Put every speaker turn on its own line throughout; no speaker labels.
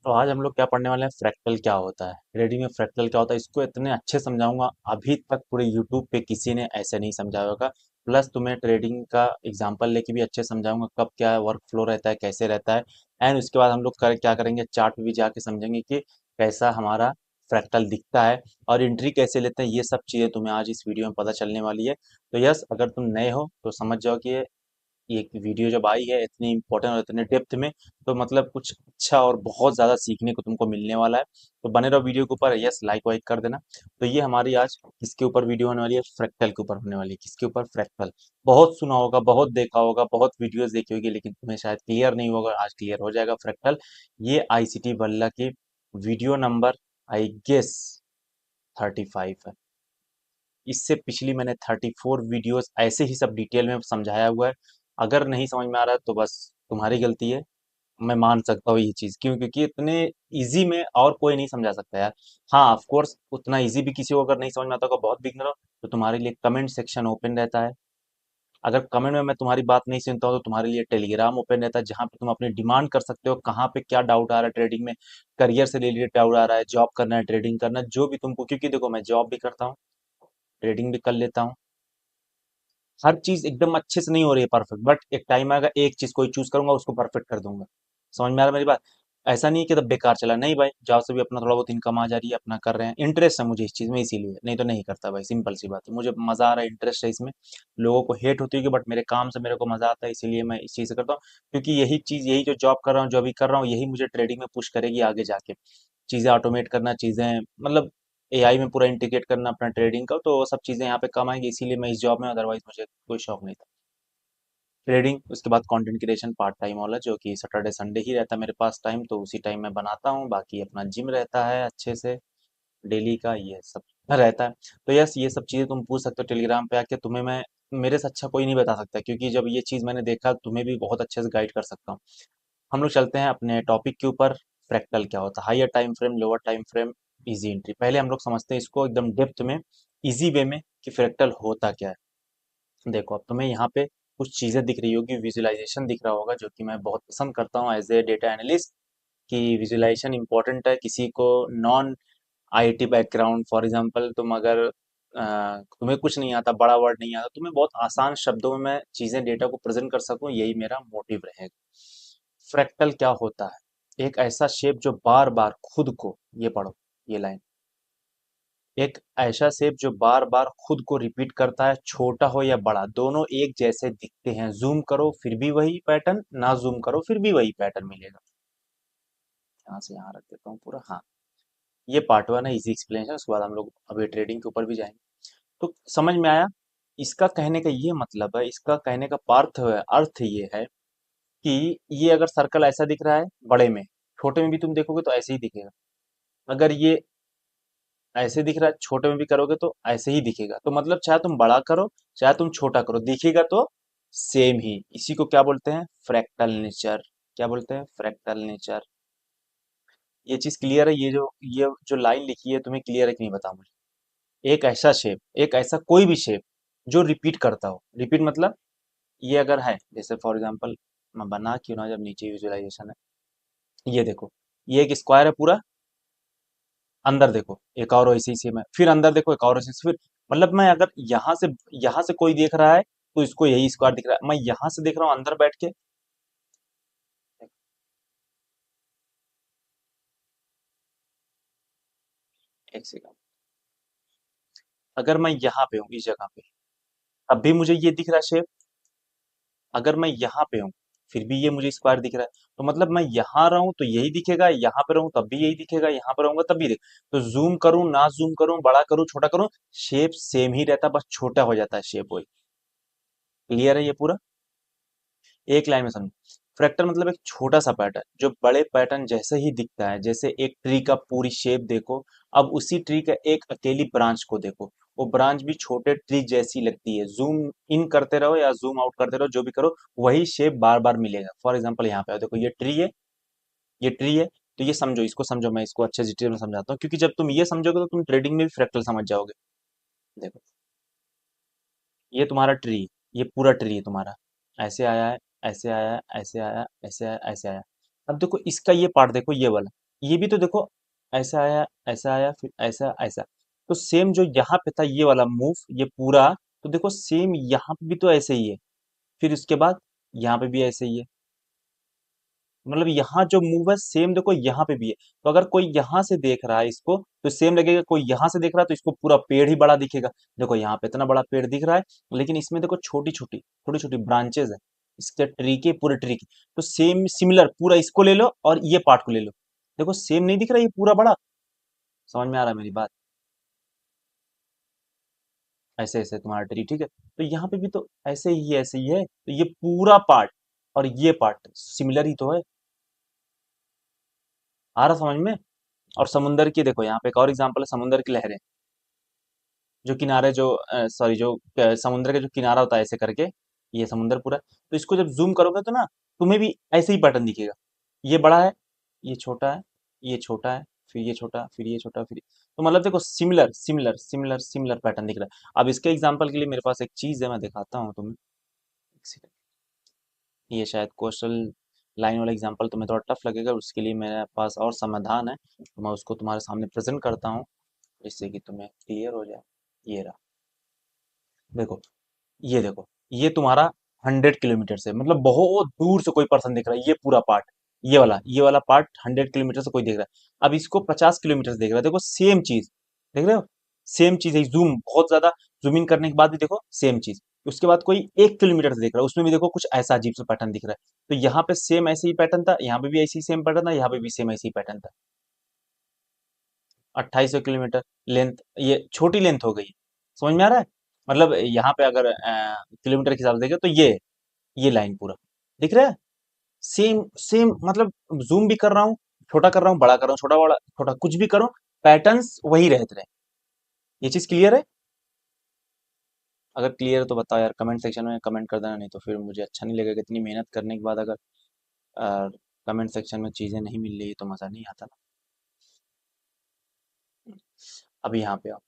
तो आज हम लोग क्या पढ़ने वाले हैं, फ्रैक्टल क्या होता है, ट्रेडिंग में फ्रैक्टल क्या होता है, इसको इतने अच्छे समझाऊंगा। अभी तक पूरे यूट्यूब पे किसी ने ऐसे नहीं समझाया होगा। प्लस तुम्हें ट्रेडिंग का एग्जांपल लेके भी अच्छे समझाऊंगा, कब क्या वर्क फ्लो रहता है, कैसे रहता है। एंड उसके बाद हम लोग क्या करेंगे, चार्ट पे भी जाके समझेंगे कि कैसा हमारा फ्रैक्टल दिखता है और एंट्री कैसे लेते हैं। ये सब चीज़ें तुम्हें आज इस वीडियो में पता चलने वाली है। तो यस, अगर तुम नए हो तो समझ जाओ कि ये वीडियो जब आई है इतनी इंपॉर्टेंट और इतने डेप्थ में, तो मतलब कुछ अच्छा और बहुत ज़्यादा सीखने को तुमको मिलने वाला है। तो बने रहो वीडियो के ऊपर, यस लाइक वाइक कर देना। तो ये हमारी आज किसके ऊपर वीडियो होने वाली है, फ्रैक्टल के ऊपर होने वाली है। किसके ऊपर, फ्रैक्टल। बहुत सुना होगा, बहुत देखा होगा, बहुत वीडियोस देखी होगी, लेकिन तुम्हें शायद क्लियर नहीं होगा। आज क्लियर हो जाएगा फ्रैक्टल। ये आईसीटी बल्ला की वीडियो नंबर, आई गेस 35 है। इससे पिछली मैंने 34 वीडियोस ऐसे ही सब डिटेल में समझाया हुआ है। अगर नहीं समझ में आ रहा है तो बस तुम्हारी गलती है। मैं मान सकता हूँ ये चीज़, क्यों? क्योंकि इतने इजी में और कोई नहीं समझा सकता यार। हाँ, ऑफ कोर्स उतना इजी भी किसी को अगर नहीं समझ में आता होगा, बहुत बिगनर हो, तो तुम्हारे लिए कमेंट सेक्शन ओपन रहता है। अगर कमेंट में मैं तुम्हारी बात नहीं सुनता हूँ तो तुम्हारे लिए टेलीग्राम ओपन रहता है, जहाँ पे तुम अपनी डिमांड कर सकते हो, कहाँ पे क्या डाउट आ रहा है ट्रेडिंग में, करियर से रिलेटेड डाउट आ रहा है, जॉब करना है, ट्रेडिंग करना है, जो भी तुमको। क्योंकि देखो, मैं जॉब भी करता हूँ, ट्रेडिंग भी कर लेता हूँ। हर चीज एकदम अच्छे से नहीं हो रही है परफेक्ट, बट एक टाइम आएगा, एक चीज कोई चूज करूंगा, उसको परफेक्ट कर दूंगा। समझ में आ रहा है मेरी बात? ऐसा नहीं है कि तब बेकार चला, नहीं भाई, जॉब से भी अपना थोड़ा बहुत इनकम आ जा रही है, अपना कर रहे हैं, इंटरेस्ट है मुझे इस चीज में, इसीलिए। नहीं तो नहीं करता भाई, सिंपल सी बात है, मुझे मजा आ रहा है, इंटरेस्ट है इसमें। लोगों को हेट होती है, बट मेरे काम से मेरे को मजा आता है, इसीलिए मैं इस चीज से करता हूँ। क्योंकि यही चीज, यही जो जॉब कर रहा हूँ, जो अभी कर रहा हूँ, यही मुझे ट्रेडिंग में पुश करेगी आगे जाके। चीजें ऑटोमेट करना, चीजें मतलब एआई में पूरा इंटीग्रेट करना अपना ट्रेडिंग का, तो वो सब चीजें यहाँ पे कम आएंगी, इसीलिए मैं इस जॉब में, अदरवाइज मुझे कोई शौक नहीं था। ट्रेडिंग, उसके बाद कंटेंट क्रिएशन पार्ट टाइम वाला, जो कि सैटरडे संडे ही रहता है मेरे पास टाइम, तो उसी टाइम मैं बनाता हूँ। बाकी अपना जिम रहता है अच्छे से, डेली का ये सब रहता है। तो यस, ये सब चीज़ें तुम पूछ सकते हो टेलीग्राम पे आके, तुम्हें मैं, मेरे से अच्छा कोई नहीं बता सकता, क्योंकि जब ये चीज़ मैंने देखा, तुम्हें भी बहुत अच्छे से गाइड कर सकता हूँ। हम लोग चलते हैं अपने टॉपिक के ऊपर। फ्रैक्टल क्या होता है, higher time frame, lower time frame, easy entry. पहले हम लोग समझते हैं इसको एकदम डेप्थ में, इजी वे में, कि फ्रैक्टल होता क्या है। देखो, अब तुम्हें यहाँ पे कुछ चीजें दिख रही होगी, विजुअलाइजेशन दिख रहा होगा, जो कि मैं बहुत पसंद करता हूँ एज ए डेटा एनालिस्ट। कि विजुअलाइजेशन इंपॉर्टेंट है किसी को, non IT background, for example तुम अगर तुम्हें कुछ नहीं आता, बड़ा वर्ड नहीं आता, तुम्हें बहुत आसान शब्दों में मैं चीजें, डेटा को प्रेजेंट कर सकूं, यही मेरा मोटिव रहेगा। फ्रैक्टल क्या होता है, एक ऐसा शेप जो बार बार खुद को, ये पढ़ो, ये लाइन, एक ऐसा शेप जो बार बार खुद को रिपीट करता है, छोटा हो या बड़ा, दोनों एक जैसे दिखते हैं। जूम करो फिर भी वही पैटर्न, ना जूम करो फिर भी वही पैटर्न मिलेगा। यहाँ से यहाँ रख देता हूँ पूरा, हाँ। ये पार्ट वन है, इजी एक्सप्लेनेशन। उसके बाद हम लोग अभी ट्रेडिंग के ऊपर भी जाएंगे। तो समझ में आया? इसका कहने का ये मतलब है, इसका कहने का पार्थ है, अर्थ ये है कि ये अगर सर्कल ऐसा दिख रहा है बड़े में, छोटे में भी तुम देखोगे तो ऐसे ही दिखेगा। अगर ये ऐसे दिख रहा है, छोटे में भी करोगे तो ऐसे ही दिखेगा। तो मतलब चाहे तुम बड़ा करो, चाहे तुम छोटा करो, दिखेगा तो सेम ही। इसी को क्या बोलते हैं, फ्रैक्टल नेचर। क्या बोलते हैं, फ्रैक्टल नेचर। ये चीज क्लियर है? ये जो लाइन लिखी है, तुम्हें क्लियर है कि नहीं, बताओ मुझे। एक ऐसा शेप, एक ऐसा कोई भी शेप जो रिपीट करता हो। रिपीट मतलब, ये अगर है, जैसे फॉर एग्जांपल, मैं बना क्यों ना, जब नीचे विजुअलाइजेशन है, ये देखो, ये एक स्क्वायर है पूरा। अंदर देखो एक और वैसे ही सेम है, फिर अंदर देखो एक और वैसे ही, फिर मतलब मैं अगर यहाँ से कोई देख रहा है, तो इसको यही स्क्वायर दिख रहा है। मैं यहाँ से देख रहा हूँ अंदर बैठ के, एक सेकंड, अगर मैं यहाँ पे हूँ इस जगह पे, तब भी मुझे ये दिख रहा है शेप। अगर मैं यहाँ पे हूँ, फिर भी ये मुझे स्क्वायर दिख रहा है। तो मतलब मैं यहाँ रहूं तो यही दिखेगा, यहाँ पे रहूं तब भी यही दिखेगा, यहाँ पे रहूंगा तब भी दिख। तो जूम करूं ना जूम करूं, बड़ा करूं छोटा करूं, शेप सेम ही रहता है, बस छोटा हो जाता है शेप, वही। क्लियर है ये पूरा? एक लाइन में समझो। फ्रैक्टल मतलब एक छोटा सा पैटर्न जो बड़े पैटर्न जैसे ही दिखता है। जैसे एक ट्री का पूरी शेप देखो, अब उसी ट्री का एक अकेली ब्रांच को देखो, वो ब्रांच भी छोटे ट्री जैसी लगती है। जूम इन करते रहो या जूम आउट करते रहो, जो भी करो, वही शेप बार बार मिलेगा। फॉर एग्जाम्पल यहाँ पे आओ, देखो ये ट्री है, ये ट्री है। तो ये समझो, इसको समझो, मैं इसको अच्छे डिटेल में समझाता हूँ, क्योंकि जब तुम ये समझोगे तो तुम ट्रेडिंग में भी फ्रैक्टल समझ जाओगे। देखो, ये तुम्हारा ट्री, ये पूरा ट्री है तुम्हारा, ऐसे आया है, ऐसे आया है, ऐसे आया, ऐसे आया, ऐसे आया। अब देखो इसका ये पार्ट देखो, ये वाला, ये भी तो देखो, ऐसा आया, ऐसा आया, फिर ऐसा, ऐसा। तो सेम जो यहाँ पे था ये वाला मूव, ये पूरा, तो देखो सेम यहाँ पे भी तो ऐसे ही है। फिर उसके बाद यहाँ पे भी ऐसे ही है। मतलब यहाँ जो मूव है सेम देखो यहाँ पे भी है। तो अगर कोई यहाँ से देख रहा है इसको तो सेम लगेगा, कोई यहाँ से देख रहा है तो इसको पूरा पेड़ ही बड़ा दिखेगा। देखो यहाँ पे इतना बड़ा पेड़ दिख रहा है, लेकिन इसमें देखो छोटी छोटी ब्रांचेस है इसके ट्री के, पूरे ट्री की। तो सेम सिमिलर पूरा इसको ले लो और ये पार्ट को ले लो, देखो सेम नहीं दिख रहा ये पूरा बड़ा। समझ में आ रहा है मेरी बात? ऐसे ऐसे तुम्हारा ट्री, ठीक है, तो यहाँ पे भी तो ऐसे ही है, तो ये पूरा पार्ट और ये पार्ट सिमिलर ही तो है। आ रहा समझ में? और समुंदर की देखो, यहाँ पे एक और एग्जांपल है, समुंदर की लहरें, जो किनारे जो सॉरी जो समुद्र का जो किनारा होता है ऐसे करके, ये समुंदर पूरा। तो इसको जब जूम करोगे तो ना तुम्हें भी ऐसे ही पैटर्न दिखेगा। ये बड़ा है, ये छोटा है, ये छोटा है, फिर ये छोटा, फिर ये छोटा, फिर तो मतलब देखो similar similar similar similar pattern दिख रहा है। अब इसके एग्जांपल के लिए मेरे पास एक चीज है, मैं दिखाता हूँ तुम्हें। एक second। ये शायद कोस्टल लाइन वाला एग्जांपल तुम्हें थोड़ा टफ लगेगा, उसके लिए मेरे पास और समाधान है, तो मैं उसको तुम्हारे सामने प्रेजेंट करता हूँ जिससे कि तुम्हें क्लियर हो जाए। ये रहा, देखो, ये देखो, ये तुम्हारा 100 किलोमीटर से, मतलब बहुत दूर से कोई पर्सन दिख रहा है, ये पूरा पार्ट, ये वाला पार्ट 100 किलोमीटर से कोई देख रहा है। अब इसको 50 किलोमीटर से देख रहा है, देखो सेम चीज, देख रहे हो? सेम चीज है, जूम बहुत ज्यादा जूम इन करने के बाद भी देखो सेम चीज। उसके बाद कोई 1 किलोमीटर से देख रहा है, उसमें भी देखो कुछ ऐसा अजीब सा पैटर्न दिख रहा है। तो यहाँ पे सेम ऐसे ही पैटर्न था, यहाँ पे भी ऐसे ही सेम पैटर्न था, यहाँ पे भी सेम ऐसे ही पैटर्न था। 2800 किलोमीटर लेंथ, ये छोटी लेंथ हो गई। समझ में आ रहा है? मतलब यहाँ पे अगर किलोमीटर के हिसाब से देखें तो ये लाइन पूरा दिख रहा है, सेम सेम, मतलब जूम भी कर रहा हूँ, छोटा कर रहा हूँ, बड़ा कर रहा हूँ, छोटा बड़ा छोटा, कुछ भी करो, पैटर्न्स वही रहते रहे। ये चीज क्लियर है? अगर क्लियर है तो बताओ यार, कमेंट सेक्शन में कमेंट कर देना, नहीं तो फिर मुझे अच्छा नहीं लगेगा, इतनी मेहनत करने के बाद अगर कमेंट सेक्शन में चीजें नहीं मिल रही तो मजा नहीं आता ना। अभी यहाँ पे आओ,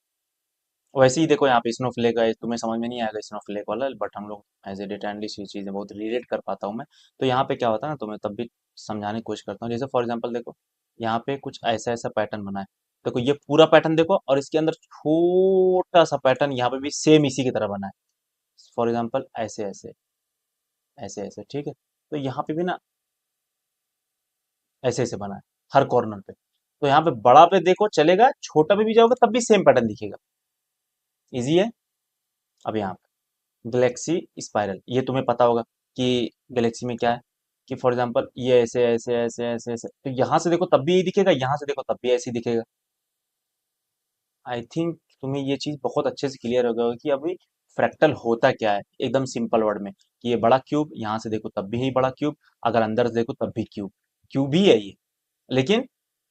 वैसे ही देखो यहाँ पे स्नोफ्लेक है, तुम्हें समझ में नहीं आएगा स्नोफ्लेक वाला, बट हम लोग एज ए डेटा एनालिस्ट ये चीज़ें बहुत रिलेट कर पाता हूँ मैं। तो यहाँ पे क्या होता है ना, तो मैं तब भी समझाने की कोशिश करता हूँ। जैसे फॉर एग्जांपल देखो, यहाँ पे कुछ ऐसा ऐसा पैटर्न बना है, देखो ये पूरा पैटर्न देखो, और इसके अंदर छोटा सा पैटर्न यहाँ पे भी सेम इसी की तरह बना है। फॉर एग्जाम्पल ऐसे ऐसे, ऐसे ऐसे, ठीक है, तो यहाँ पे भी ना ऐसे ऐसे बना है हर कॉर्नर पे। तो यहाँ पे बड़ा पे देखो चलेगा, छोटा पे भी जाओगे तब भी सेम पैटर्न दिखेगा। इजी है। अब यहाँ गैलेक्सी स्पाइरल, ये तुम्हें पता होगा कि गैलेक्सी में क्या है, कि फॉर एग्जांपल ये ऐसे ऐसे ऐसे ऐसे ऐसे, तो यहाँ से देखो तब भी यही दिखेगा, यहाँ से देखो तब भी ऐसे ही दिखेगा। आई थिंक तुम्हें ये चीज बहुत अच्छे से क्लियर हो गया होगा कि अभी फ्रैक्टल होता क्या है, एकदम सिंपल वर्ड में, कि ये बड़ा क्यूब, यहाँ से देखो तब भी ही बड़ा क्यूब, अगर अंदर से देखो तब भी क्यूब, क्यूब ही है ये। लेकिन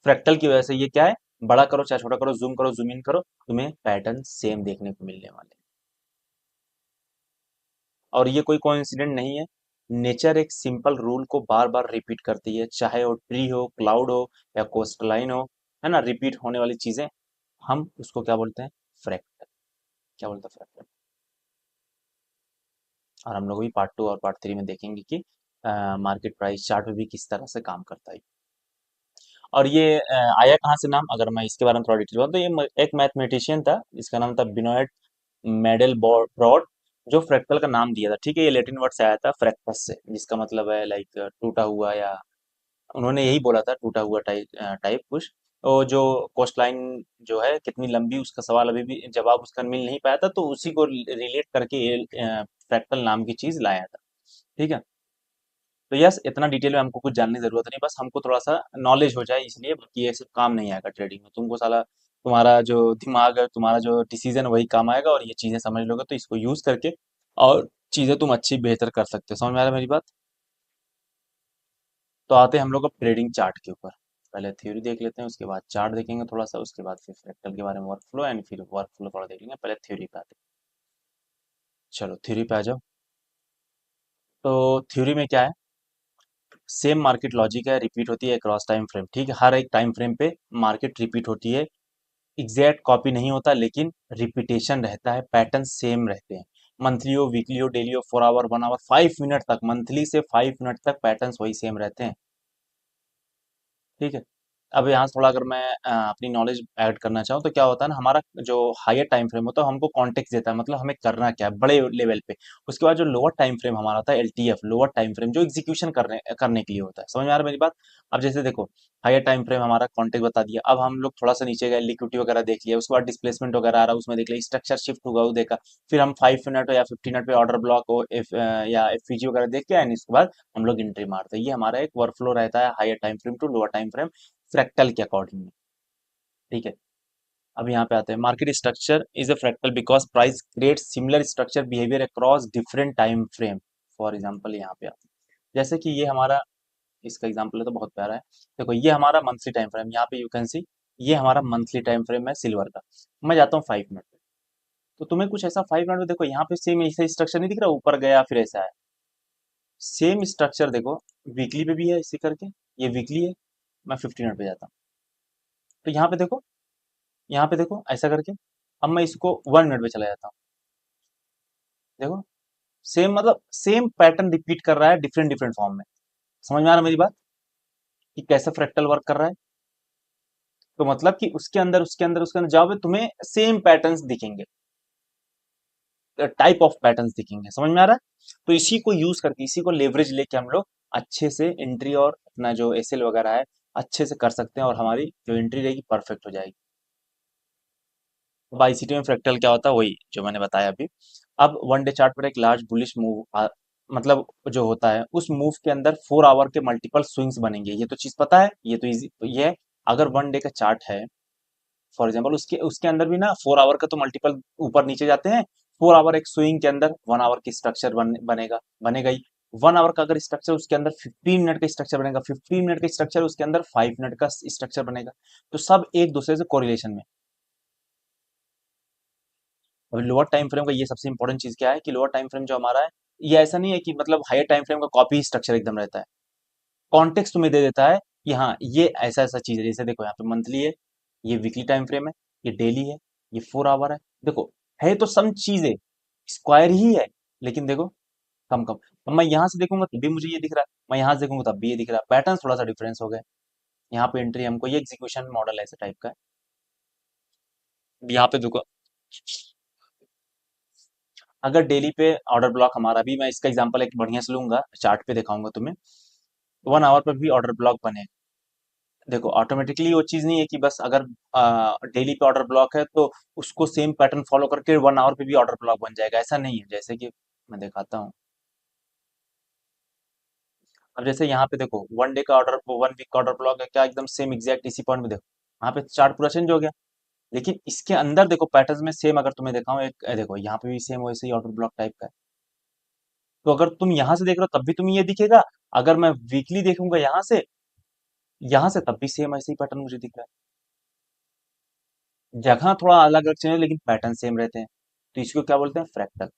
फ्रैक्टल की वजह से ये क्या है, बड़ा करो चाहे छोटा करो, जूम इन करो, तुम्हें पैटर्न सेम देखने को मिलने वाले हैं। और ये कोई कोइंसिडेंट नहीं है, नेचर एक सिंपल रूल को बार बार रिपीट करती है, चाहे वो ट्री हो, क्लाउड हो, या कोस्टलाइन हो, है ना, रिपीट होने वाली चीजें, हम उसको क्या बोलते हैं, फ्रैक्टल। क्या बोलते हैं, फ्रैक्टल। और हम लोग भी पार्ट 2 और पार्ट 3 में देखेंगे कि मार्केट प्राइस चार्ट में भी किस तरह से काम करता है। और ये आया कहाँ से नाम, अगर मैं इसके बारे में थोड़ा डिटेल बताऊँ, तो ये एक मैथमेटिशियन था, इसका नाम था बिनोएट मेडल ब्रॉड, जो फ्रैक्टल का नाम दिया था, ठीक है। ये लैटिन वर्ड से आया था फ्रैक्टस से, जिसका मतलब है लाइक टूटा हुआ, या उन्होंने यही बोला था टूटा हुआ टाइप टाइप कुछ। तो जो कोस्टलाइन जो है कितनी लंबी, उसका सवाल अभी भी जवाब उसका मिल नहीं पाया था, तो उसी को रिलेट करके ये फ्रैक्टल नाम की चीज लाया था, ठीक है। तो यस, इतना डिटेल में हमको कुछ जानने की जरूरत नहीं, बस हमको थोड़ा सा नॉलेज हो जाए इसलिए, बाकी ये सब काम नहीं आएगा ट्रेडिंग में तुमको, साला तुम्हारा जो दिमाग है, तुम्हारा जो डिसीजन है वही काम आएगा, और ये चीजें समझ लोगे तो इसको यूज करके और चीजें तुम अच्छी बेहतर कर सकते हो। समझ में आ रहा है मेरी बात? तो आते हैं हम लोग अब ट्रेडिंग चार्ट के ऊपर। पहले थ्योरी देख लेते हैं, उसके बाद चार्ट देखेंगे थोड़ा सा, उसके बाद फिर फ्रैक्टल के बारे में वर्क फ्लो, एंड फिर वर्क फ्लो थोड़ा देख लेंगे, पहले थ्योरी पे आते हैं। चलो थ्योरी पे आ जाओ। तो थ्योरी में क्या है, सेम मार्केट लॉजिक है, रिपीट होती है क्रॉस टाइम फ्रेम, ठीक है, हर एक टाइम फ्रेम पे मार्केट रिपीट होती है। एग्जैक्ट कॉपी नहीं होता, लेकिन रिपीटेशन रहता है, पैटर्न सेम रहते हैं। मंथली हो, वीकली हो, डेली हो, 4 आवर, 1 आवर, 5 मिनट तक, मंथली से 5 मिनट तक पैटर्न्स वही सेम रहते हैं, ठीक है। अब यहाँ थोड़ा अगर मैं अपनी नॉलेज ऐड करना चाहूँ तो क्या होता है ना, हमारा जो हायर टाइम फ्रेम होता है हमको कॉन्टेक्स्ट देता है, मतलब हमें करना क्या है बड़े लेवल पे। उसके बाद जो लोअर टाइम फ्रेम हमारा होता है एलटीएफ, लोअर टाइम फ्रेम, जो एग्जीक्यूशन करने करने के लिए होता है। समझ में आ रहा है मेरी बात? अब जैसे देखो, हायर टाइम फ्रेम हमारा कॉन्टेक्ट बता दिया, अब हम लोग थोड़ा सा नीचे गए, लिक्विडिटी वगैरह देख लिया, उसके बाद डिस्प्लेसमेंट वगैरह आ रहा है उसमें देख लिया, स्ट्रक्चर शिफ्ट होगा वो देखा, फिर हम 5 मिनट या 15 मिनट पे ऑर्डर ब्लॉक हो या एफपीजी वगैरह देख के एंड इसके बाद हम लोग एंट्री मारते हैं। ये हमारा एक वर्कफ्लो रहता है higher time frame to lower time frame fractal के अकॉर्डिंग। ठीक है, अब यहाँ पे आते हैं, market structure is a fractal because price create similar structure behaviour across different time frame. For example यहाँ पे आते हैं, जैसे कि ये हमारा, इसका एग्जांपल है तो बहुत प्यारा है। देखो ये हमारा मंथली टाइम फ्रेम, यहाँ पे यू कैन सी ये हमारा मंथली टाइम फ्रेम है सिल्वर का। मैं जाता हूँ 5 मिनट पे, तो तुम्हें कुछ ऐसा 5 मिनट में देखो यहाँ पे सेम ऐसा स्ट्रक्चर नहीं दिख रहा, ऊपर गया फिर ऐसा है, सेम स्ट्रक्चर देखो वीकली पे भी है इसी करके, ये वीकली है। मैं 15 मिनट पे जाता हूँ, तो यहाँ पे देखो ऐसा करके, अब मैं इसको 1 मिनट पे चला जाता हूँ। देखो सेम, मतलब सेम पैटर्न रिपीट कर रहा है डिफरेंट डिफरेंट फॉर्म में। समझ में आ रहा है मेरी बात कि कैसे फ्रैक्टल वर्क कर रहा है? तो मतलब कि उसके अंदर जाओगे तुम्हें सेम पैटर्न्स दिखेंगे, टाइप ऑफ पैटर्न्स दिखेंगे। समझ में आ रहा है? तो इसी को यूज करके, इसी को लेवरेज लेके हम लोग अच्छे से एंट्री और अपना जो एसएल वगैरह है अच्छे से कर सकते हैं, और हमारी जो एंट्री रहेगी परफेक्ट हो जाएगी। अब आईसीटी में फ्रैक्टल क्या होता है, वही जो मैंने बताया अभी। अब वन डे चार्ट पर एक लार्ज बुलिश मूव, मतलब जो होता है उस मूव के अंदर 4 आवर के मल्टीपल स्विंग्स बनेंगे, ये तो चीज पता है, ये तो इजी ये है। अगर वन डे का चार्ट है फॉर एग्जाम्पल, उसके उसके अंदर भी ना 4 आवर का तो मल्टीपल ऊपर नीचे जाते हैं। 4 आवर एक स्विंग के अंदर 1 आवर की स्ट्रक्चर बनेगा, बनेगा ही। 1 आवर का अगर स्ट्रक्चर, उसके अंदर 15 मिनट का स्ट्रक्चर बनेगा, 15 मिनट का स्ट्रक्चर उसके अंदर 5 मिनट का स्ट्रक्चर बनेगा। तो सब एक दूसरे से कोरिलेशन में। अभी लोअर टाइम फ्रेम का ये सबसे इंपॉर्टेंट चीज क्या है कि लोअर टाइम फ्रेम जो हमारा है, ये ऐसा नहीं है कि मतलब हायर टाइम फ्रेम का कॉपी स्ट्रक्चर एकदम रहता है। कॉन्टेक्स्ट तुम्हें दे देता है कि हाँ ये ऐसा ऐसा चीज है। जैसे देखो यहाँ पे मंथली है, ये वीकली टाइम फ्रेम है, ये डेली है, ये 4 आवर है। देखो है तो सम चीजें स्क्वायर ही है, लेकिन देखो कम कम। अब मैं यहाँ से देखूंगा तब भी मुझे ये दिख रहा है, मैं यहाँ से देखूंगा तब भी ये दिख रहा है, पैटर्न थोड़ा सा डिफरेंस हो गया। यहाँ पे एंट्री हमको, ये एग्जीक्यूशन मॉडल ऐसे टाइप का है। अब यहाँ पे देखो, अगर डेली पे ऑर्डर ब्लॉक हमारा भी, मैं इसका एग्जांपल एक बढ़िया से लूंगा, चार्ट पे दिखाऊंगा तुम्हें। 1 आवर पर भी ऑर्डर ब्लॉक बने, देखो ऑटोमेटिकली वो चीज नहीं है कि बस अगर डेली पे ऑर्डर ब्लॉक है तो उसको सेम पैटर्न फॉलो करके 1 आवर पे भी ऑर्डर ब्लॉक बन जाएगा, ऐसा नहीं है। जैसे कि मैं दिखाता हूँ, अब जैसे यहाँ पे देखो वन डे का ऑर्डर, 1 वीक का ऑर्डर ब्लॉक है क्या, एकदम सेम एग्जैक्ट इसी पॉइंट में देखो, यहाँ पे चार्ट पूरा चेंज हो गया। लेकिन इसके अंदर देखो पैटर्न में सेम, अगर तुम्हें दिखाऊं एक देखो यहाँ पे भी सेम वैसे ही ऑर्डर ब्लॉक टाइप का है। तो अगर तुम यहाँ से देख रहे हो तब भी तुम्हें ये दिखेगा, अगर मैं वीकली देखूंगा यहाँ से तब भी सेम ऐसे ही पैटर्न मुझे दिख रहा है। जगह थोड़ा अलग अलग चेंज है लेकिन पैटर्न सेम रहते हैं, तो इसको क्या बोलते हैं, फ्रैक्टल।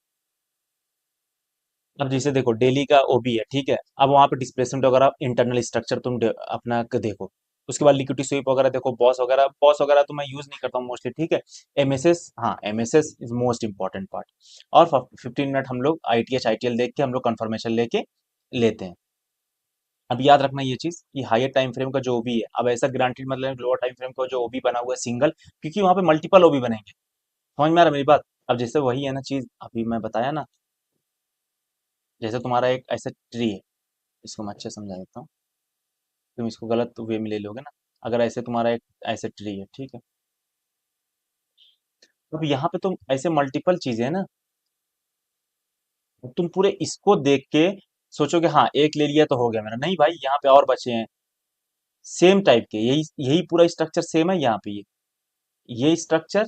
अब जैसे देखो डेली का ओबी है, ठीक है, अब वहां पे डिस्प्लेसमेंट वगैरह इंटरनल स्ट्रक्चर तुम अपना देखो। उसके बाद लिक्विडिटी स्वीप वगैरह देखो, बॉस वगैरह तो मैं यूज नहीं करता हूँ मोस्टली, ठीक है। एमएसएस, हाँ MSS is most important part. और 15 मिनट हम लोग आईटीएच आईटीएल देख के हम लोग कंफर्मेशन लेके लेते हैं। अब याद रखना ये चीज कि हायर टाइम फ्रेम का जो ओबी है, अब ऐसा ग्रांटेड मतलब लोअर टाइम फ्रेम का जो ओबी बना हुआ है सिंगल, क्योंकि वहां पे मल्टीपल ओबी बनेंगे। समझ में आ रहा है मेरी बात? अब जैसे वही है ना चीज अभी मैं बताया ना, जैसे तुम्हारा एक ऐसा ट्री है, इसको मैं अच्छे समझा देता हूँ, तुम इसको गलत वे में ले लोगे ना। अगर ऐसे तुम्हारा एक ऐसे ट्री है, ठीक है, तो अब यहाँ पे तुम ऐसे मल्टीपल चीजें है ना, तुम पूरे इसको देख के सोचोगे हाँ एक ले लिया तो हो गया मेरा, नहीं भाई यहाँ पे और बचे हैं सेम टाइप के, यही यही पूरा स्ट्रक्चर सेम है यहाँ पे, ये स्ट्रक्चर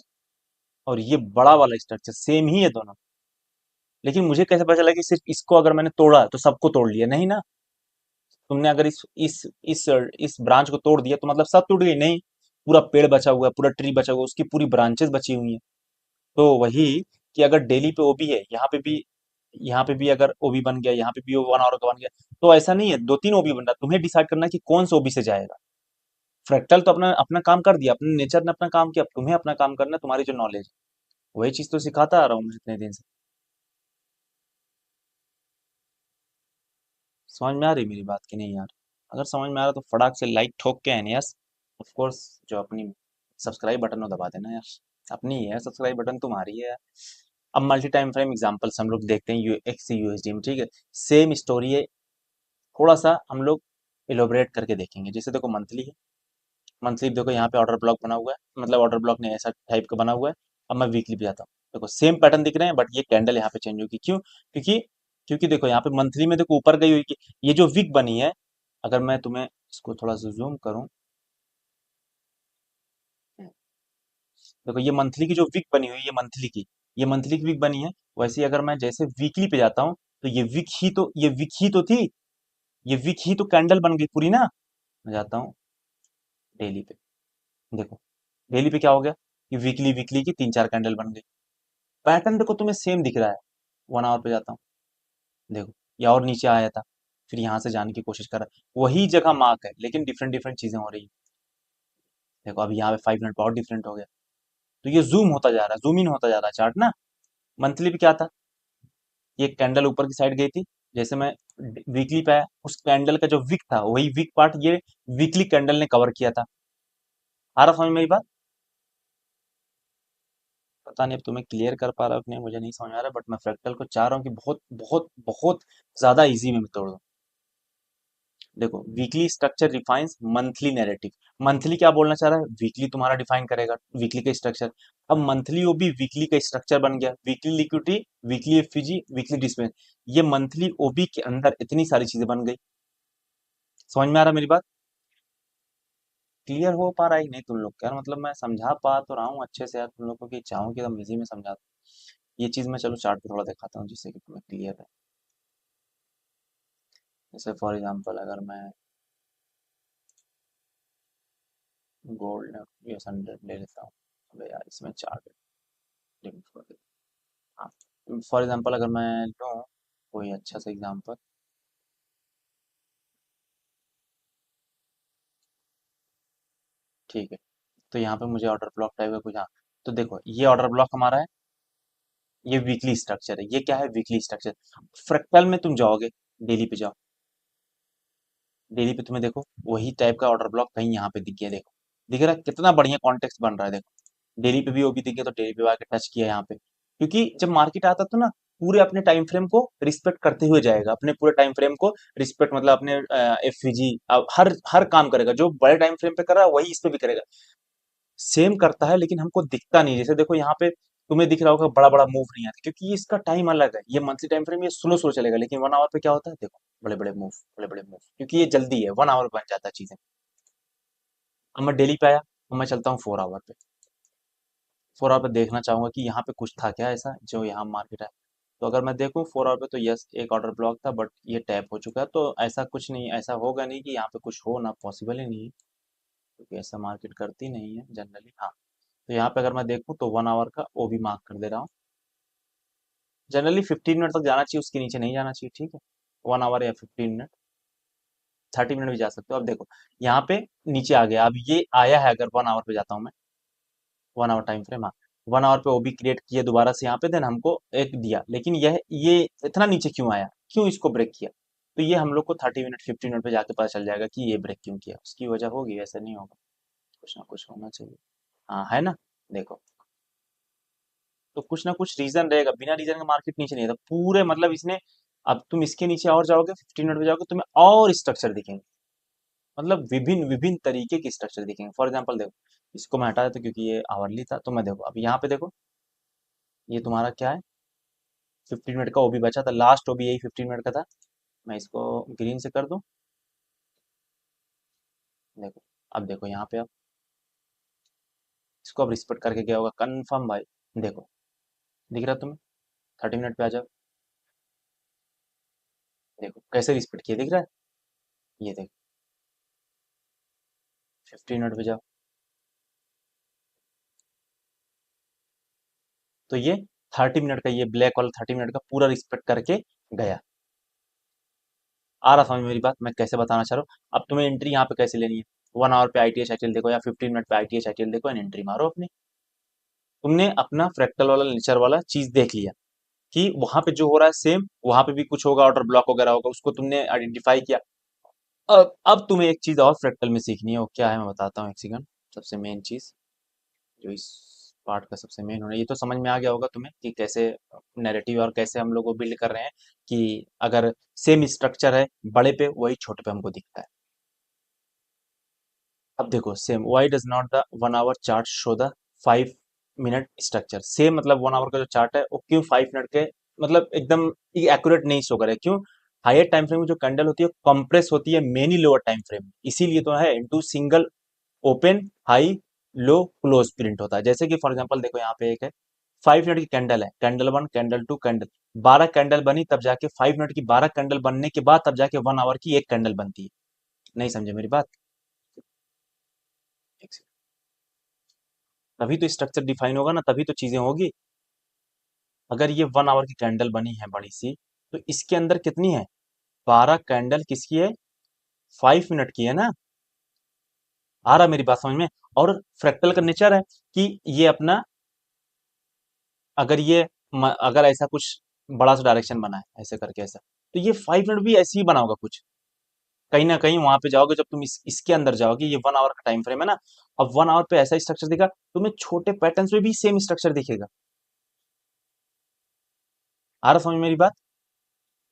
और ये बड़ा वाला स्ट्रक्चर सेम ही है दोनों। लेकिन मुझे कैसे पता चला कि सिर्फ इसको अगर मैंने तोड़ा तो सबको तोड़ लिया, नहीं ना। तुमने अगर इस ब्रांच को तोड़ दिया तो मतलब सब टूट गई, नहीं। पूरा पेड़ बचा हुआ है, पूरा ट्री बचा हुआ है, उसकी पूरी ब्रांचेस बची हुई हैं। तो वही कि अगर डेली पे ओबी है, यहाँ पे भी अगर ओबी बन गया, यहाँ पे भी 1 आवर का बन गया, तो ऐसा नहीं है 2-3 ओबी बन रहा, तुम्हें डिसाइड करना है कि कौन सा ओबी से जाएगा। फ्रैक्टल तो अपना अपना काम कर दिया, अपने नेचर ने अपना काम किया, अब तुम्हें अपना काम करना है, तुम्हारी जो नॉलेज है वही चीज तो सिखाता आ रहा हूँ मैं इतने दिन से। समझ में आ रही मेरी बात की नहीं यार? अगर समझ में आ रहा तो फटाक से लाइक ठोक के एन यस, ऑफ कोर्स जो अपनी सब्सक्राइब बटन हो दबा देना यार, अपनी ही है सब्सक्राइब बटन, तुम्हारी है यार। अब मल्टी टाइम फ्रेम एग्जांपल्स हम लोग देखते हैं यू एक्स यूएसडी में, ठीक है। सेम स्टोरी है, थोड़ा सा हम लोग इलोबरेट करके देखेंगे। जैसे देखो मंथली है, मंथली देखो यहाँ पे ऑर्डर ब्लॉक बना हुआ है, मतलब ऑर्डर ब्लॉक नहीं, ऐसा टाइप का बना हुआ है। अब मैं वीकली पे जाता हूँ, देखो सेम पैटर्न दिख रहे हैं, बट ये कैंडल यहाँ पे चेंज होगी, क्यों? क्योंकि क्योंकि देखो यहाँ पे मंथली में देखो ऊपर गई हुई कि ये जो वीक बनी है, अगर मैं तुम्हें इसको थोड़ा सा जूम करूँ, देखो ये मंथली की जो वीक बनी हुई है, ये मंथली की, ये मंथली की वीक बनी है। वैसे ही अगर मैं जैसे वीकली पे जाता हूँ, तो ये वीक ही तो थी, ये वीक ही तो कैंडल बन गई पूरी ना। मैं जाता हूँ डेली पे, देखो डेली पे क्या हो गया, ये वीकली वीकली की तीन चार कैंडल बन गई। पैटर्न देखो तुम्हें सेम दिख रहा है। 1 आवर पे जाता हूँ, देखो ये और नीचे आया था, फिर यहाँ से जाने की कोशिश कर रहा है, वही जगह मार्क है, लेकिन डिफरेंट डिफरेंट चीजें हो रही है। देखो अभी यहाँ पे 5 मिनट और डिफरेंट हो गया, तो ये जूम होता जा रहा है, जूम इन होता जा रहा है चार्ट ना। मंथली पे क्या था, ये कैंडल ऊपर की साइड गई थी, जैसे मैं वीकली पे आया, उस कैंडल का जो वीक था वही वीक पार्ट ये वीकली कैंडल ने कवर किया था। आ रहा समझ में मेरी बात? पता नहीं अब तुम्हें क्लियर कर पा रहा हो कि नहीं, मुझे नहीं समझ आ रहा, बट मैं फ्रैक्टल को चाह रहा हूँ कि बहुत बहुत बहुत ज्यादा इजी में मैं तोड़ दूं। देखो weekly structure defines monthly narrative, monthly क्या बोलना चाह रहा है, वीकली तुम्हारा डिफाइन करेगा वीकली का स्ट्रक्चर। अब मंथली वो भी वीकली का स्ट्रक्चर बन गया, weekly liquidity, weekly FPG, weekly dispense, ये मंथली ओबी के अंदर इतनी सारी चीजें बन गई। समझ में आ रहा है मेरी बात? क्लियर हो पा रहा है कि नहीं तुम लोग? यार मतलब मैं समझा पा तो रहा हूँ अच्छे से यार, तुम लोग को कि चाहूँ कि एकदम इजी में समझा दूं। ये चीज मैं चलो चार्ट पे थोड़ा दिखाता हूँ जिससे कि तुम्हें क्लियर है। जैसे फॉर एग्जांपल अगर मैं गोल्ड यूएस 100 ले लेता हूँ, अबे यार इसमें चार्ट लिमिट कर दे। हाँ, फॉर एग्जांपल अगर मैं लूँ कोई अच्छा सा एग्जांपल, ठीक है, तो यहाँ पे मुझे ऑर्डर ब्लॉक टाइप का कुछ, हाँ, तो देखो ये ऑर्डर ब्लॉक हमारा है, ये वीकली स्ट्रक्चर है, ये क्या है, वीकली स्ट्रक्चर। फ्रैक्टल में तुम जाओगे, डेली पे जाओ, डेली पे तुम्हें देखो वही टाइप का ऑर्डर ब्लॉक कहीं यहाँ पे दिख गया, देखो दिख रहा है कितना बढ़िया कॉन्टेक्स्ट बन रहा है, देखो डेली पे भी वो भी दिख गया, तो डेली पे आके टच किया यहाँ पे, क्योंकि जब मार्केट आता तो ना पूरे अपने टाइम फ्रेम को रिस्पेक्ट करते हुए जाएगा, अपने पूरे टाइम फ्रेम को रिस्पेक्ट, मतलब अपने एफवीजी हर हर काम करेगा, जो बड़े टाइम फ्रेम पे कर रहा है वही इस पे भी करेगा। सेम करता है लेकिन हमको दिखता नहीं, जैसे देखो यहाँ पे तुम्हें दिख रहा होगा बड़ा बड़ा मूव नहीं आता, क्योंकि ये इसका टाइम अलग है, ये मंथली टाइम फ्रेम ये स्लो स्लो चलेगा, लेकिन 1 आवर पे क्या होता है, देखो बड़े बड़े मूव, बड़े बड़े मूव, क्योंकि ये जल्दी है, 1 आवर बन जाता है चीजें। अब मैं डेली पे आया, अब मैं चलता हूँ 4 आवर पे, 4 आवर पे देखना चाहूंगा कि यहाँ पे कुछ था क्या ऐसा जो यहाँ मार्केट है। तो अगर मैं देखूँ 4 आवर पे, तो यस एक ऑर्डर ब्लॉक था, बट ये टैप हो चुका है, तो ऐसा कुछ नहीं, ऐसा होगा नहीं कि यहाँ पे कुछ हो ना, पॉसिबल ही नहीं है, क्योंकि ऐसा मार्केट करती नहीं है जनरली। हाँ, तो यहाँ पे अगर मैं देखूँ तो 1 आवर का वो भी मार्क कर दे रहा हूँ, जनरली 15 मिनट तक जाना चाहिए, उसके नीचे नहीं जाना चाहिए, ठीक है। 1 आवर या 15 मिनट, 30 मिनट भी जा सकते हो। अब देखो यहाँ पे नीचे आ गया, अब ये आया है, अगर 1 आवर पे जाता हूँ मैं, 1 आवर टाइम फ्रेम, हाँ, 1 आवर पे वो भी क्रिएट किया दोबारा से यहाँ पे, देन हमको एक दिया, लेकिन ये इतना नीचे क्यों आया, क्यों इसको ब्रेक किया, तो ये हम लोग को 30 मिनट 15 मिनट पे जाके पता चल जाएगा कि ये ब्रेक क्यों किया, उसकी वजह होगी, ऐसा नहीं होगा, कुछ ना कुछ होना चाहिए। हाँ है ना, देखो तो कुछ ना कुछ रीजन रहेगा, बिना रीजन का मार्केट नीचे नहीं था पूरे, मतलब इसने, अब तुम इसके नीचे और जाओगे 15 मिनट पे जाओगे, तुम्हें और स्ट्रक्चर दिखेंगे, मतलब विभिन्न विभिन्न तरीके के स्ट्रक्चर दिखेंगे। फॉर एग्जांपल देखो, इसको मैं हटा देता हूं क्योंकि ये आवरली था, तो मैं देखो अब यहाँ पे देखो, ये तुम्हारा क्या है, 15 मिनट का वो भी बचा था, लास्ट वो भी यही 15 मिनट का था। मैं इसको ग्रीन से कर दूं, देखो अब देखो यहाँ पे, अब इसको अब रिस्पेक्ट करके क्या होगा, कंफर्म भाई, देखो दिख रहा है तुम्हें, 30 मिनट पे आ जाओ, देखो कैसे रिस्पेक्ट किया, दिख रहा है, ये देखो 15 मिनट पे जाओ, तो ये 30 मिनट का, ये ब्लैक वाला 30 मिनट का पूरा रिस्पेक्ट करके गया। आ रहा समझ में मेरी बात, मैं कैसे बताना चाह रहा हूँ, अब तुम्हें एंट्री यहाँ पे कैसे लेनी है, 1 आवर पे आईटीएच आईटीएल देखो, या 15 मिनट पे आईटीएच आईटीएल देखो, एंड एंट्री मारो अपनी। तुमने अपना फ्रैक्टल वाला नेचर वाला चीज देख लिया कि वहां पे जो हो रहा है सेम, वहां पे भी कुछ होगा, ऑर्डर ब्लॉक वगैरह होगा, उसको तुमने आइडेंटिफाई किया। अब तुम्हें एक चीज और फ्रैक्टल में सीखनी है, वो क्या है मैं बताता हूँ, एक सेकंड। सबसे मेन चीज जो इस पार्ट का सबसे मेन होना, ये तो समझ में आ गया होगा तुम्हें कि कैसे नैरेटिव और कैसे हम लोग को बिल्ड कर रहे हैं, कि अगर सेम स्ट्रक्चर है बड़े पे, वही छोटे पे हमको दिखता है। अब देखो, same why does not the 1 our chart show the 5 minute structure. Same मतलब 1 आवर का जो चार्ट है वो क्यों 5 मिनट के मतलब एकदम एक्यूरेट नहीं शो करे, क्यों? हायर टाइम फ्रेम में जो कैंडल होती है कंप्रेस होती है मेनी लोअर टाइम फ्रेम, इसीलिए तो है into single open high low close print होता है। जैसे कि फॉर एग्जांपल देखो, यहाँ पे एक है 5 मिनट की कैंडल है, कैंडल 1 कैंडल 2 कैंडल 12 कैंडल बनी, तब जाके 5 मिनट की 12 कैंडल बनने के बाद तब जाके 1 आवर की एक कैंडल बनती है। नहीं समझे मेरी बात? एक सेकंड। तभी तो स्ट्रक्चर डिफाइन होगा ना, तभी तो चीजें होगी। अगर ये 1 आवर की कैंडल बनी है बड़ी सी, तो इसके अंदर कितनी है? 12 कैंडल किसकी है? 5 मिनट की है ना। आ रहा मेरी बात समझ में? और फ्रैक्टल का नेचर है कि ये अपना, अगर ये अगर ऐसा कुछ बड़ा सा डायरेक्शन बना है ऐसे करके ऐसा, तो ये 5 मिनट भी ऐसे ही बना होगा कुछ। कहीं ना कहीं वहां पे जाओगे जब तुम इसके अंदर जाओगे, ये 1 आवर का टाइम फ्रेम है ना। अब 1 आवर पे ऐसा स्ट्रक्चर दिखा, तुम्हें छोटे पैटर्न में भी सेम स्ट्रक्चर दिखेगा। आ रहा समझ में मेरी बात?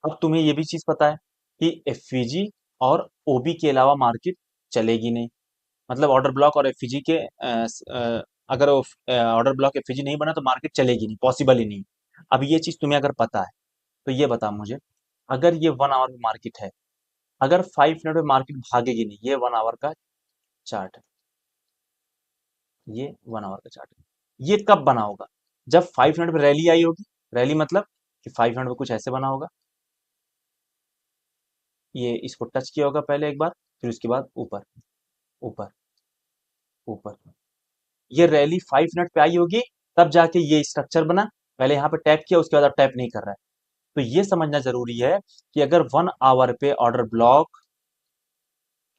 अब तुम्हें ये भी चीज पता है कि एफवीजी और ओबी के अलावा मार्केट चलेगी नहीं। मतलब ऑर्डर ब्लॉक और एफवीजी के अगर ऑर्डर ब्लॉक एफवीजी नहीं बना तो मार्केट चलेगी नहीं, पॉसिबल ही नहीं। अब ये चीज तुम्हें अगर पता है, तो ये बता मुझे, अगर ये 1 आवर में मार्केट है, अगर 5 मिनट में मार्केट भागेगी नहीं, ये 1 आवर का चार्ट है, ये 1 आवर का चार्ट है। ये कब बना होगा? जब 5 मिनट में रैली आई होगी। रैली मतलब कि 5 मिनट में कुछ ऐसे बना होगा, ये इसको टच किया होगा पहले एक बार, फिर उसके बाद ऊपर ऊपर ऊपर, ये रैली 5 मिनट पे आई होगी, तब जाके ये स्ट्रक्चर बना। पहले यहाँ पे टैप किया, उसके बाद अब टैप नहीं कर रहा है। तो ये समझना जरूरी है कि अगर 1 आवर पे ऑर्डर ब्लॉक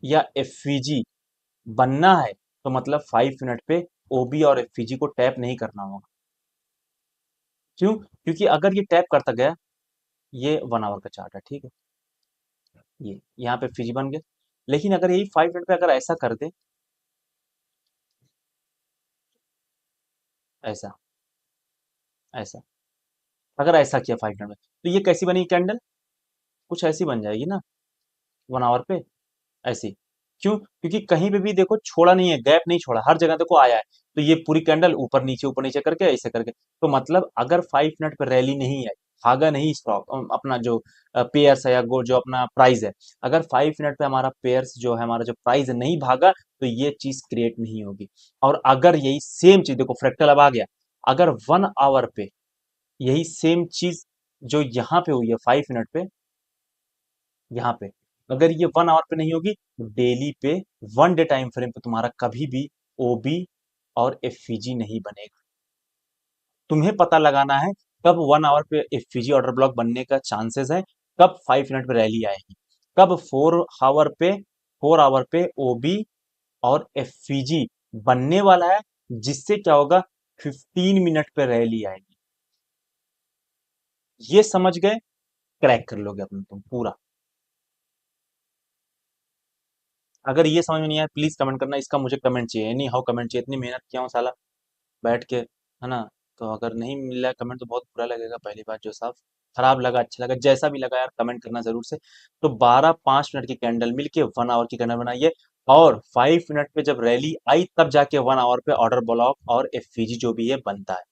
या एफवीजी बनना है, तो मतलब 5 मिनट पे ओबी और एफवीजी को टैप नहीं करना होगा। क्यों? क्योंकि अगर ये टैप करता गया, ये 1 आवर का चार्ट है, ठीक है, ये यहाँ पे एफवीजी बन गया। लेकिन अगर यही 5 मिनट पे अगर ऐसा कर दे, ऐसा ऐसा, अगर ऐसा किया 5 मिनट में, तो ये कैसी बनी कैंडल? कुछ ऐसी बन जाएगी ना 1 आवर पे, ऐसी। क्यों? क्योंकि कहीं पे भी देखो छोड़ा नहीं है, गैप नहीं छोड़ा, हर जगह देखो आया है। तो ये पूरी कैंडल ऊपर नीचे करके ऐसे करके, तो मतलब अगर 5 मिनट पे रैली नहीं है, भागा नहीं स्टॉक अपना जो पेयर्स है या जो अपना प्राइस है, अगर 5 मिनट पे हमारा पेयर्स जो है, हमारा जो प्राइस नहीं भागा, तो ये चीज क्रिएट नहीं होगी। और अगर यही सेम चीज देखो, फ्रैक्टल अब आ गया, अगर 1 आवर पे यही सेम चीज जो यहाँ पे हुई है 5 मिनट पे, यहाँ पे अगर ये 1 आवर पे नहीं होगी, तो डेली पे 1 डे टाइम फ्रेम पे तुम्हारा कभी भी ओबी और एफवीजी नहीं बनेगा। तुम्हें पता लगाना है कब 1 आवर पे एफवीजी ऑर्डर ब्लॉक बनने का चांसेस है, कब 5 मिनट पे रैली आएगी, कब 4 आवर पे ओबी और एफवीजी बनने वाला है, जिससे क्या होगा, 15 मिनट पे रैली आएगी। ये समझ गए? क्रैक कर लोगे अपना तुम पूरा। अगर ये समझ में नहीं आया प्लीज कमेंट करना, इसका मुझे कमेंट चाहिए, एनी हाउ कमेंट चाहिए, इतनी मेहनत किया हूँ साला बैठ के, है ना। तो अगर नहीं मिल रहा है कमेंट तो बहुत बुरा लगेगा, पहली बात जो साफ, खराब लगा अच्छा लगा जैसा भी लगा यार, कमेंट करना जरूर से। तो 12 5 मिनट की कैंडल मिलके 1 आवर की कैंडल बनाइए, और 5 मिनट पे जब रैली आई तब जाके 1 आवर पे ऑर्डर ब्लॉक और एफवीजी जो भी है बनता है।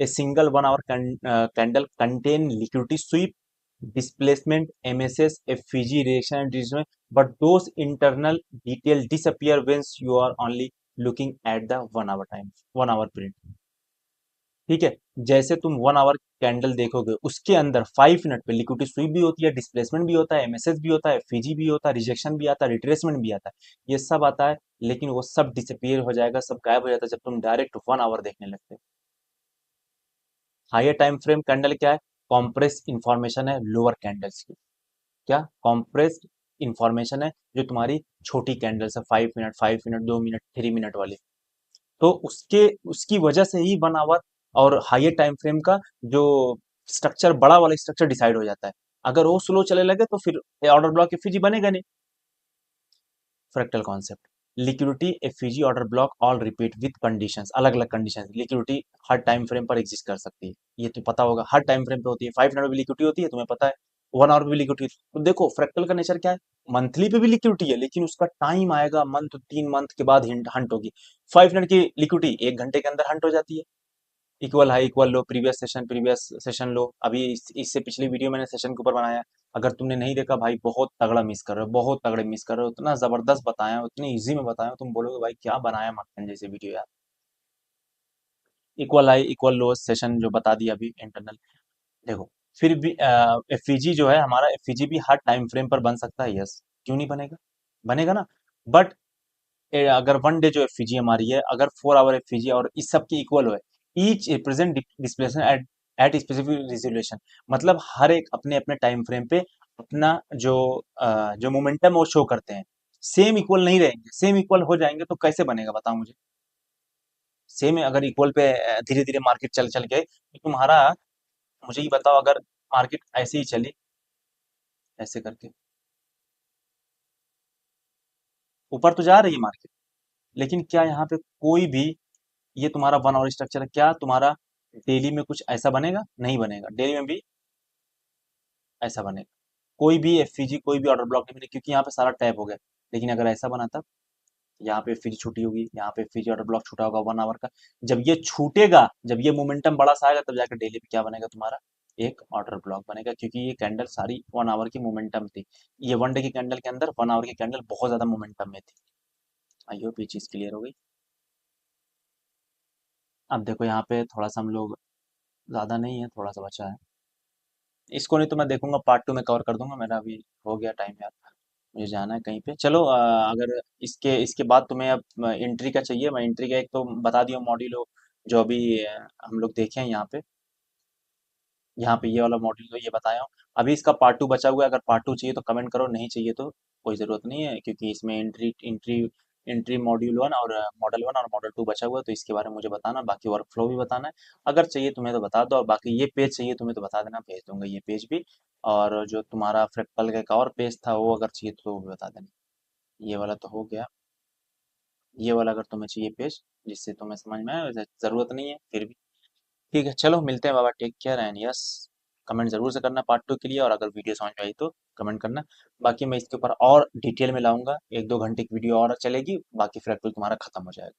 A single 1 hour candle contain liquidity sweep, displacement, MSS, FVG reaction and displacement, but those internal detail disappear once you are only looking at the 1 hour time, 1 hour print। ठीक है, जैसे तुम 1 आवर कैंडल देखोगे, उसके अंदर 5 minute पे liquidity SVEEP भी होती है, डिस्प्लेसमेंट भी होता है, एमएसएस भी होता है, एफईजी भी होता है, रिजेक्शन भी आता है, रिट्रेसमेंट भी आता है, ये सब आता है। लेकिन वो सब डिसअपियर हो जाएगा, सब गायब हो जाता है जब तुम डायरेक्ट 1 आवर देखने लगते हो। हायर टाइम फ्रेम कैंडल क्या है? कॉम्प्रेस इंफॉर्मेशन है लोअर कैंडल्स की। क्या कॉम्प्रेस्ड इंफॉर्मेशन है जो तुम्हारी छोटी कैंडल्स है, 5 मिनट 5 मिनट 2 मिनट 3 मिनट वाली। तो उसके उसकी वजह से ही 1 आवर और हायर टाइम फ्रेम का जो स्ट्रक्चर, बड़ा वाला स्ट्रक्चर डिसाइड हो जाता है। अगर वो स्लो चले लगे तो फिर ऑर्डर ब्लॉक एफईजी बनेगा नहीं। Fractal concept, liquidity FEG order block all repeat with conditions, अलग अलग कंडीशंस, लिक्विडिटी हर टाइम फ्रेम पर एग्जिस्ट कर सकती है, ये तो पता होगा, हर टाइम फ्रेम पे होती है, 5 मिनट भी लिक्विडिटी होती है तुम्हें पता है, 1 आवर भी लिक्विडिटी। तो देखो फ्रैक्टल का नेचर क्या है, मंथली पे भी लिक्विडिटी है लेकिन उसका टाइम आएगा मंथ, 3 मंथ के बाद हंट होगी। 5 मिनट की लिक्विडिटी 1 घंटे के अंदर हंट हो जाती है, इक्वल हाई इक्वल लो, प्रीवियस सेशन लो, अभी इससे पिछली वीडियो मैंने सेशन के ऊपर बनाया, अगर तुमने नहीं देखा भाई बहुत तगड़ा मिस कर रहे हो, बहुत तगड़े मिस कर रहे हो, इतना जबरदस्त बताया हूं, इतनी इजी में बताया हूं, तुम बोलोगे भाई क्या बनाया मक्खन जैसे वीडियो यार। इक्वल हाई इक्वल लो सेशन जो बता दिया अभी इंटरनल। देखो फिर भी एफईजी जो है हमारा, एफईजी भी हर टाइम फ्रेम पर बन सकता है, यस, क्यों नहीं बनेगा, बनेगा ना। बट अगर 1 डे जो एफईजी हमारी है, अगर 4 आवर एफईजी और इस सब की इक्वल हो, each present displacement at specific resolution, मतलब हर एक अपने अपने टाइम फ्रेम पे अपना जो मोमेंटम वो शो करते हैं, सेम इक्वल नहीं रहेंगे, सेम इक्वल हो जाएंगे तो कैसे बनेगा बताओ मुझे। सेम अगर इक्वल पे धीरे धीरे मार्केट चल चल के तो तुम्हारा, मुझे ये बताओ अगर मार्केट ऐसे ही चली, ऐसे करके ऊपर तो जा रही है मार्केट, लेकिन क्या यहाँ पे कोई भी, ये तुम्हारा 1 आवर स्ट्रक्चर है, क्या तुम्हारा डेली में कुछ ऐसा बनेगा, नहीं बनेगा, डेली में भी ऐसा बनेगा, कोई भी एफईजी कोई भी ऑर्डर ब्लॉक नहीं बनेगा क्योंकि यहाँ पे सारा टैप हो गया। लेकिन अगर ऐसा बना था, यहाँ पे एफईजी छूटी होगी, यहाँ पे एफईजी ऑर्डर ब्लॉक छूटा होगा 1 आवर का, जब ये छूटेगा, जब ये मोमेंटम बड़ा सा आएगा तब जाकर डेली पे क्या बनेगा तुम्हारा, एक ऑर्डर ब्लॉक बनेगा, क्योंकि ये कैंडल सारी 1 आवर की मोमेंटम थी, ये 1 डे की कैंडल के अंदर 1 आवर की कैंडल बहुत ज्यादा मोमेंटम में थी। आई होप ये चीज क्लियर हो गई। अब देखो यहाँ पे थोड़ा सा हम लोग, ज्यादा नहीं है, थोड़ा सा बचा है, इसको नहीं तो मैं देखूंगा पार्ट 2 में कवर कर दूंगा, मेरा अभी हो गया टाइम यार, मुझे जाना है कहीं पे। चलो अगर इसके इसके बाद तुम्हें अब एंट्री का चाहिए, मैं एंट्री का एक तो बता दिया मॉड्यूल जो अभी हम लोग देखे हैं यहाँ पे ये वाला मॉड्यूल तो ये बताया हूँ। अभी इसका पार्ट 2 बचा हुआ है, अगर पार्ट 2 चाहिए तो कमेंट करो, नहीं चाहिए तो कोई ज़रूरत नहीं है, क्योंकि इसमें एंट्री मॉड्यूल 1 और मॉडल 1 और मॉडल 2 बचा हुआ है, तो इसके बारे में मुझे बताना, बाकी वर्क फ्लो भी बताना है। अगर चाहिए तुम्हें तो बता दो, और बाकी ये पेज चाहिए तुम्हें तो बता देना, भेज दूंगा ये पेज भी। और जो तुम्हारा फ्रैक्टल का एक और पेज था वो अगर चाहिए तो वो भी बता देना। ये वाला तो हो गया, ये वाला अगर तुम्हें चाहिए पेज जिससे तुम्हें समझ में आए, वैसे ज़रूरत नहीं है फिर भी। ठीक है चलो मिलते हैं बाबा, take care and yes, comment जरूर से करना पार्ट 2 के लिए, और अगर वीडियो समझ में आई तो कमेंट करना। बाकी मैं इसके ऊपर और डिटेल में लाऊंगा, 1-2 घंटे की वीडियो और चलेगी, बाकी फ्रैक्टल तुम्हारा खत्म हो जाएगा।